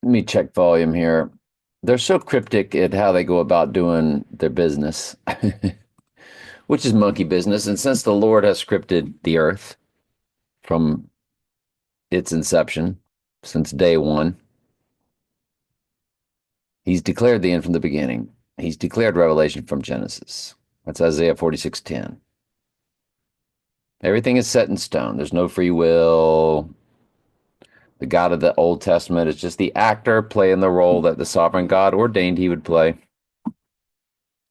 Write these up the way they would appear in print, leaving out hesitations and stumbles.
Let me check volume here. They're so cryptic at how they go about doing their business, which is monkey business. And since the Lord has scripted the earth from its inception, since day one, he's declared the end from the beginning. He's declared Revelation from Genesis. That's Isaiah 46:10. Everything is set in stone. There's no free will. The God of the Old Testament is just the actor playing the role that the sovereign God ordained he would play.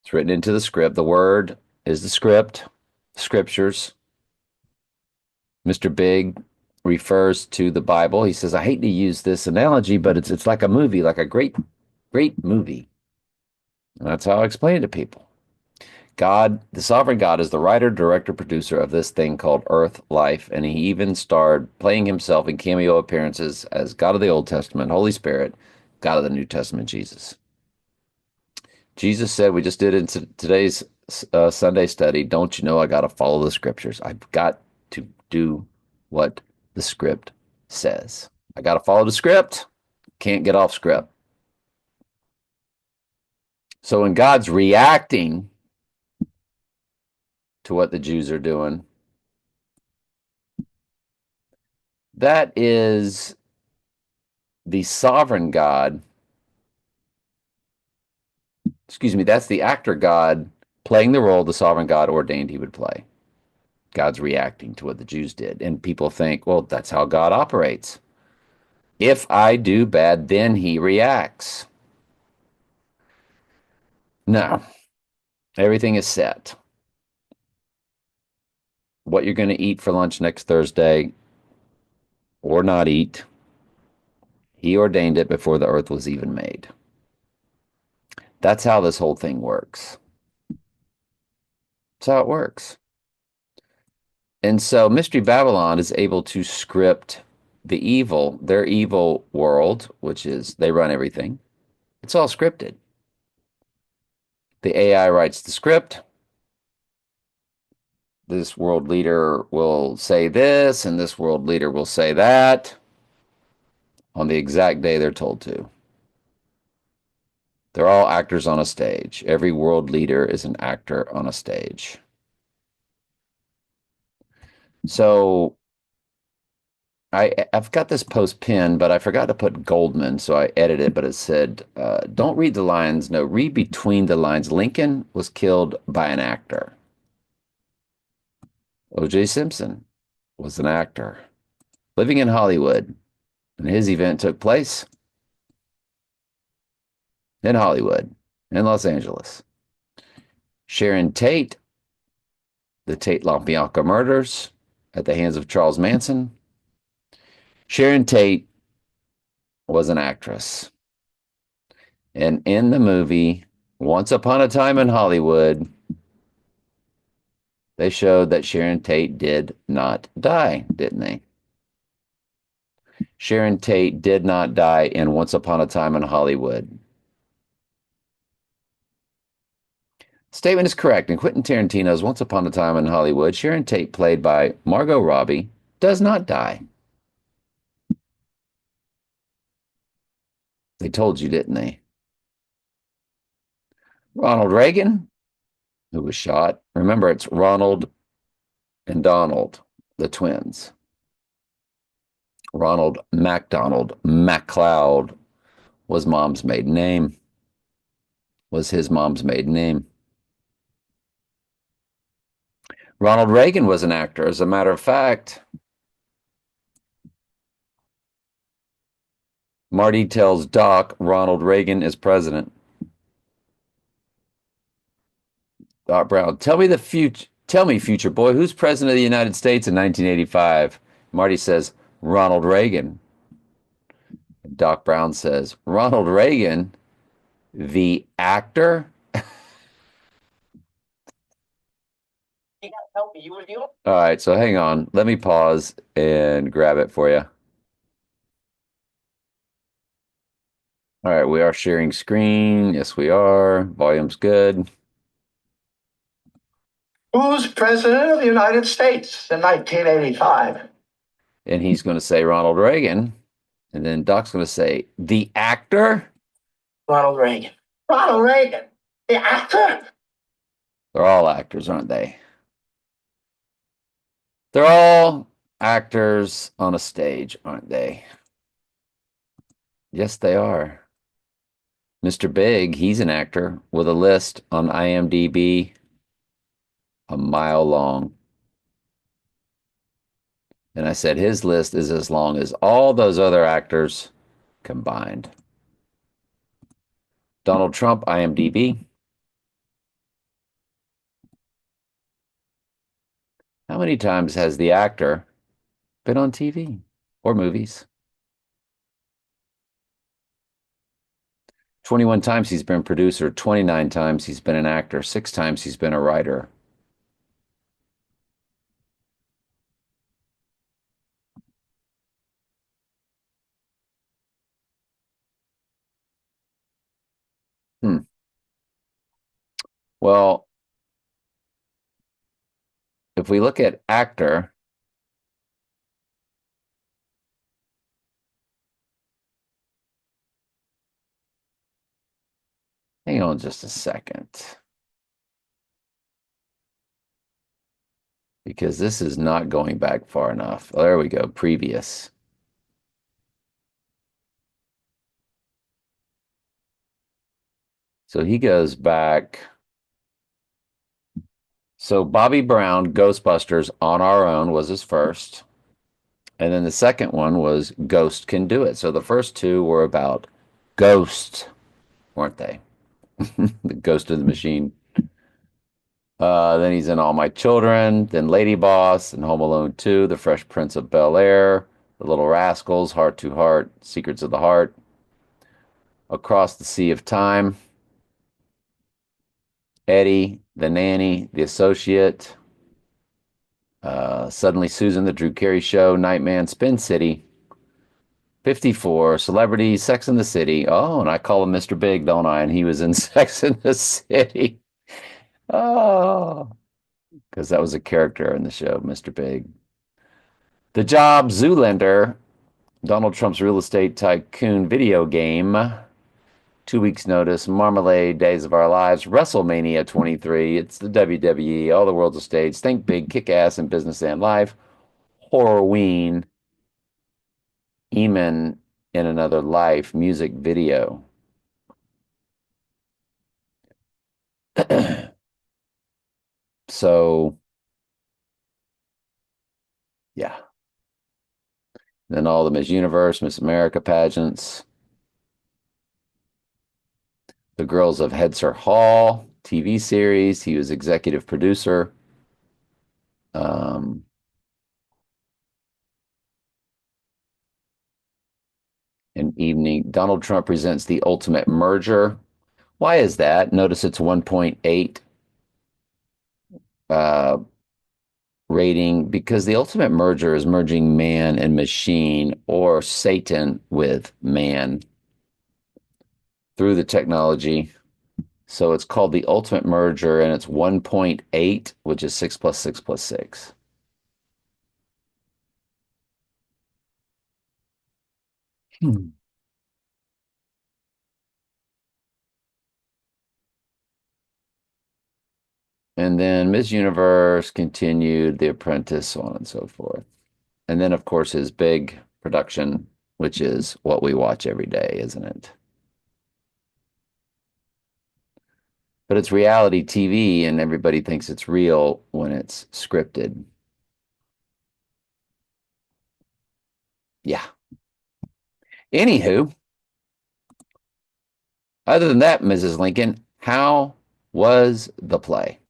It's written into the script. The word is the script, scriptures. Mr. Big refers to the Bible. He says, I hate to use this analogy, but it's like a movie, like a great movie. And that's how I explain it to people. God, the sovereign God, is the writer, director, producer of this thing called Earth Life, and he even starred playing himself in cameo appearances as God of the Old Testament, Holy Spirit, God of the New Testament, Jesus. Jesus said, we just did it in today's Sunday study, don't you know I got to follow the scriptures? I've got to do what the script says. I got to follow the script. Can't get off script. So when God's reacting to what the Jews are doing, that is the sovereign God. Excuse me, that's the actor God playing the role the sovereign God ordained he would play. God's reacting to what the Jews did. And people think, well, that's how God operates. If I do bad, then he reacts. No, everything is set. What you're going to eat for lunch next Thursday or not eat, he ordained it before the earth was even made. That's how this whole thing works. That's how it works. And so Mystery Babylon is able to script their evil world, which is they run everything. It's all scripted. The AI writes the script. This world leader will say this, and this world leader will say that on the exact day they're told to. They're all actors on a stage. Every world leader is an actor on a stage. So I've got this post pinned, but I forgot to put Goldman, so I edited it. But it said, "Don't read the lines. No, read between the lines. Lincoln was killed by an actor. O.J. Simpson was an actor living in Hollywood, and his event took place in Hollywood, in Los Angeles. Sharon Tate, the Tate LaBianca murders at the hands of Charles Manson. Sharon Tate was an actress. And in the movie, Once Upon a Time in Hollywood, they showed that Sharon Tate did not die, didn't they? Sharon Tate did not die in Once Upon a Time in Hollywood. Statement is correct. In Quentin Tarantino's Once Upon a Time in Hollywood, Sharon Tate, played by Margot Robbie, does not die. They told you, didn't they? Ronald Reagan, who was shot. Remember, it's Ronald and Donald, the twins. Ronald MacDonald MacLeod was mom's maiden name, was his mom's maiden name. Ronald Reagan was an actor. As a matter of fact, Marty tells Doc Ronald Reagan is president. Doc Brown, tell me the future. Tell me, future boy, who's president of the United States in 1985? Marty says, Ronald Reagan. Doc Brown says, Ronald Reagan, the actor? All right, so hang on. Let me pause and grab it for you. All right, we are sharing screen. Yes, we are. Volume's good. Who's president of the United States in 1985? And he's going to say Ronald Reagan. And then Doc's going to say, the actor? Ronald Reagan. Ronald Reagan, the actor. They're all actors, aren't they? They're all actors on a stage, aren't they? Yes, they are. Mr. Big, he's an actor with a list on IMDb a mile long. And I said his list is as long as all those other actors combined. Donald Trump, IMDb. How many times has the actor been on TV or movies? 21 times he's been producer, 29 times he's been an actor, 6 times he's been a writer. Hmm. Well, if we look at actor, hang on just a second, because this is not going back far enough. Oh, there we go, previous. So he goes back. So Bobby Brown, Ghostbusters on Our Own was his first. And then the second one was Ghost Can Do It. So the first two were about ghosts, weren't they? The Ghost of the Machine. Then he's in All My Children, then Lady Boss, and Home Alone 2, The Fresh Prince of Bel-Air, The Little Rascals, Heart to Heart, Secrets of the Heart, Across the Sea of Time, Eddie, The Nanny, The Associate, Suddenly Susan, The Drew Carey Show, Nightman, Spin City, 54, Celebrity, Sex and the City. Oh, and I call him Mr. Big, don't I? And he was in Sex and the City. Oh, because that was a character in the show, Mr. Big. The Job, Zoolander, Donald Trump's real estate tycoon video game, 2 weeks notice, Marmalade, Days of Our Lives, WrestleMania 23. It's the WWE, all the world's a stage. Think big, kick ass in business and life. Horrorween, Eamon in Another Life, music video. So, yeah. Then all the Miss Universe, Miss America pageants. The Girls of Headser Hall TV series. He was executive producer. Um, an evening. Donald Trump presents The Ultimate Merger. Why is that? Notice it's 1.8 uh, rating because The Ultimate Merger is merging man and machine or Satan with man through the technology. So it's called The Ultimate Merger and it's 1.8, which is 6 plus 6 plus 6. Hmm. And then Miss Universe continued, The Apprentice, so on and so forth. And then, of course, his big production, which is what we watch every day, isn't it? But it's reality TV, and everybody thinks it's real when it's scripted. Yeah. Anywho, other than that, Mrs. Lincoln, how was the play?